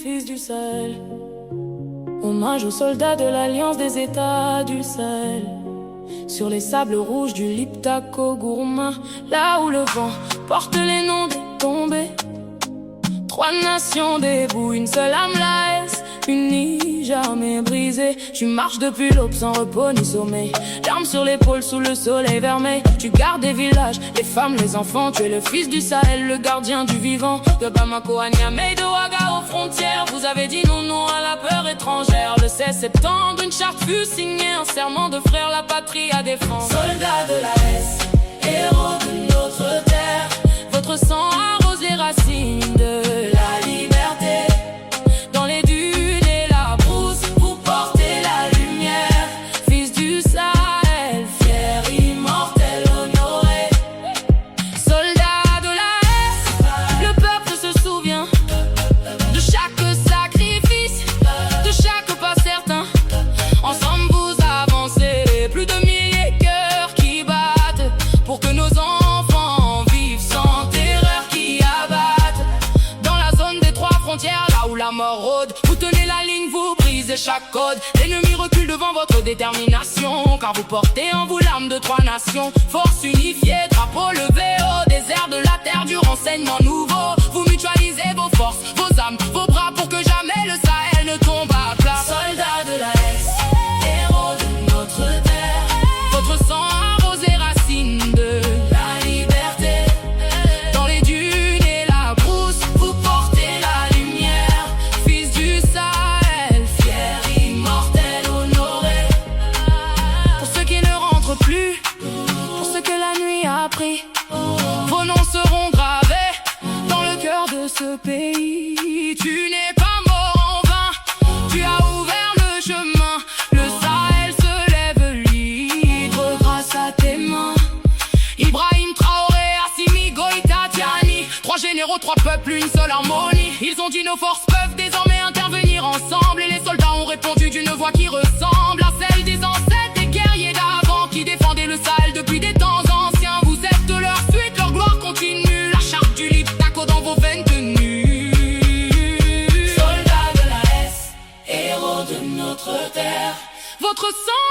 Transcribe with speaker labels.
Speaker 1: fils du Sahel. Hommage aux soldats de l'Alliance des États du Sahel. Sur les sables rouges du Liptako Gourma, là où le vent porte les noms des tombés. 3 nations debout, une seule âme, la S, unie, jamais brisée. Tu marches depuis l'aube sans repos ni sommeil, l'arme sur l'épaule sous le soleil vermeil. Tu gardes des villages, les femmes, les enfants. Tu es le fils du Sahel, le gardien du vivant. De Bamako à Niamey, de Ouaga aux frontières, vous avez dit non à la peur étrangère. Le 16 septembre, une charte fut signée, un serment de frères, la patrie à défendre. Soldats de la S, héros de notre terre, votre sang arrose les racines de la liberté. Dans les dunes et la brousse, vous portez la lumière. Fils du Sahel, fier, immortel, honoré. Soldats de la S, le peuple se souvient de chaque sacrifice, de chaque pas certain. Ensemble vous avancez, plus de milliers de cœurs qui battent pour que nos enfants vivent sans terreur qui abattent. Dans la zone des 3 frontières, là où la mort rôde, vous tenez la ligne, vous brisez chaque code. L'ennemi recule devant votre détermination, car vous portez en vous l'âme de 3 nations. Force unifiée, drapeau levé au désert de la terre du renseignement nouveau. Vous mutualisez vos forces, vos âmes, vos bras pour que jamais le Sahel ne tombe à plat. Soldats de la S, héros de notre terre, votre sang arrose les racines de la liberté. Dans les dunes et la brousse, vous portez la lumière. Fils du Sahel, fier, immortel, honoré. Pour ceux qui ne rentrent plus, pour ceux que la nuit a pris, vos noms seront gravés dans le cœur de ce pays. Tu n'es pas mort en vain, tu as ouvert le chemin. Le Sahel se lève libre grâce à tes mains. Ibrahim Traoré, Assimi Goïta, Tiani, 3 généraux, 3 peuples, une seule harmonie. Ils ont dit nos forces peuvent désormais intervenir ensemble. Et les soldats ont répondu d'une voix qui ressemble à celle des ancêtres, des guerriers d'avant qui défendaient le Sahel depuis des temps anciens. Vous êtes de leur suite, leur gloire continue. La charte du Liptako dans vos veines tenues. Soldats de la S, héros de notre terre, votre sang